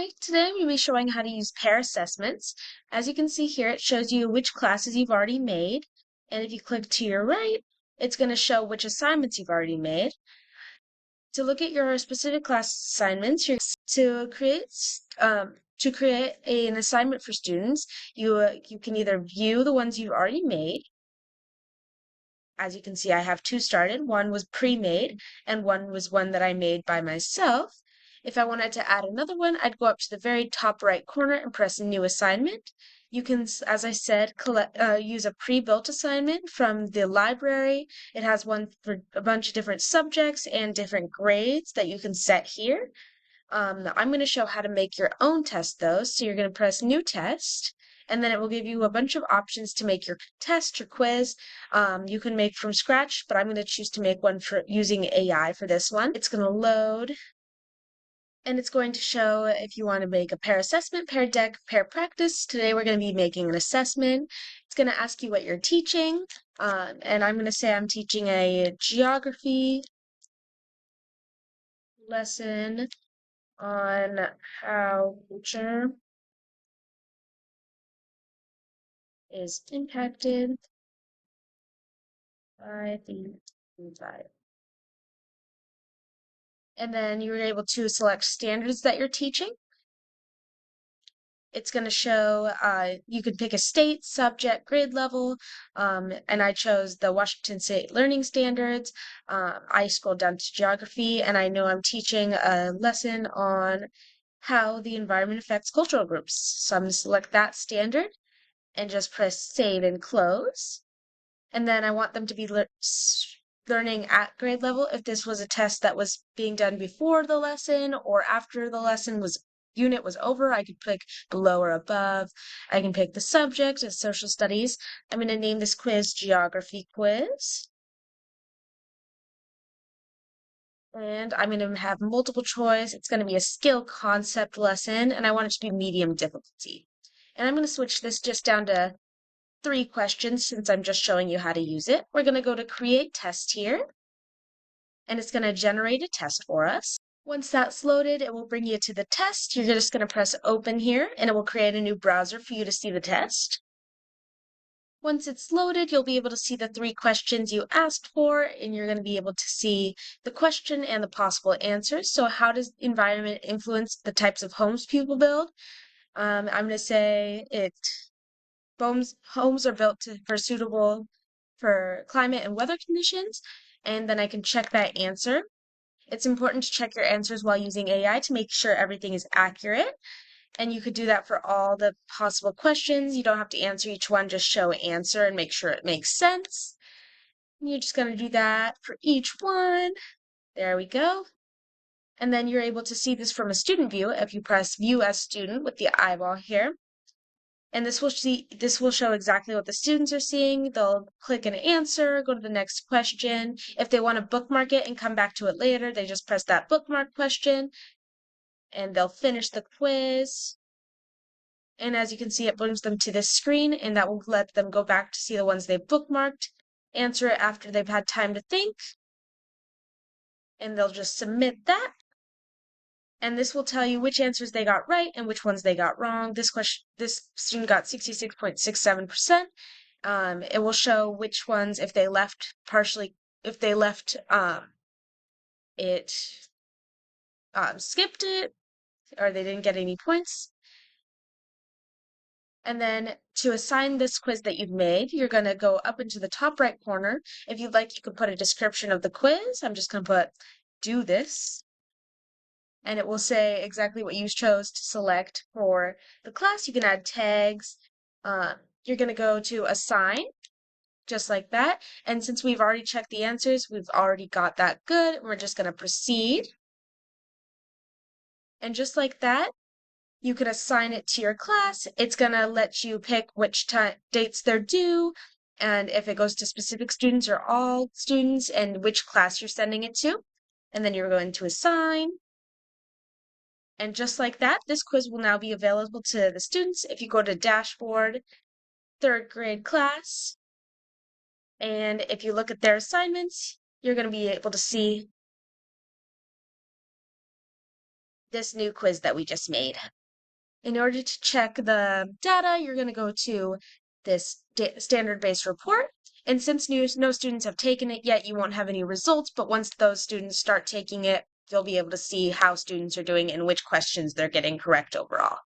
Hi, today I'm going to be showing how to use pair assessments. As you can see here, it shows you which classes you've already made. And if you click to your right, it's going to show which assignments you've already made. To look at your specific class assignments, to create an assignment for students, you can either view the ones you've already made. As you can see, I have two started. One was pre-made, and one was one that I made by myself. If I wanted to add another one, I'd go up to the very top right corner and press New Assignment. You can, as I said, use a pre-built assignment from the library. It has one for a bunch of different subjects and different grades that you can set here. I'm going to show how to make your own test though. So you're going to press New Test, and then it will give you a bunch of options to make your test or quiz. You can make from scratch, but I'm going to choose to make one for using AI for this one. It's going to load, and it's going to show if you want to make a pair assessment, pair deck, pair practice. Today we're going to be making an assessment. It's going to ask you what you're teaching, and I'm going to say I'm teaching a geography lesson on how culture is impacted by the environment. And then you're able to select standards that you're teaching. It's going to show, you could pick a state, subject, grade level, and I chose the Washington State Learning Standards. I scrolled down to geography, and I know I'm teaching a lesson on how the environment affects cultural groups. So I'm going to select that standard and just press save and close. And then I want them to be learning at grade level. If this was a test that was being done before the lesson or after the unit was over, I could pick below or above. I can pick the subject as social studies. I'm going to name this quiz Geography Quiz. And I'm going to have multiple choice. It's going to be a skill concept lesson, and I want it to be medium difficulty. And I'm going to switch this just down to 3 questions since I'm just showing you how to use it. We're going to go to create test here, and it's going to generate a test for us. Once that's loaded, it will bring you to the test. You're just going to press open here, and it will create a new browser for you to see the test. Once it's loaded, you'll be able to see the 3 questions you asked for, and you're going to be able to see the question and the possible answers. So how does environment influence the types of homes people build? I'm going to say homes are built for suitable for climate and weather conditions, and then I can check that answer. It's important to check your answers while using AI to make sure everything is accurate, and you could do that for all the possible questions. You don't have to answer each one, just show answer and make sure it makes sense. And you're just going to do that for each one. There we go. And then you're able to see this from a student view if you press view as student with the eyeball here. And this will show exactly what the students are seeing. They'll click an answer, go to the next question. If they want to bookmark it and come back to it later, they just press that bookmark question and they'll finish the quiz. And as you can see, it brings them to this screen, and that will let them go back to see the ones they've bookmarked, answer it after they've had time to think, and they'll just submit that. And this will tell you which answers they got right and which ones they got wrong. This student got 66.67%. It will show which ones, if they left it skipped it, or they didn't get any points. And then to assign this quiz that you've made, you're going to go up into the top right corner. If you'd like, you could put a description of the quiz. I'm just going to put do this. And it will say exactly what you chose to select for the class. You can add tags. You're going to go to assign, just like that. And since we've already checked the answers, we've already got that good. We're just going to proceed. And just like that, you can assign it to your class. It's going to let you pick which dates they're due, and if it goes to specific students or all students, and which class you're sending it to. And then you're going to assign. And just like that, this quiz will now be available to the students. If you go to dashboard, 3rd grade class, and if you look at their assignments, you're going to be able to see this new quiz that we just made. In order to check the data, you're going to go to this standard-based report. And since no students have taken it yet, you won't have any results. But once those students start taking it, you'll be able to see how students are doing and which questions they're getting correct overall.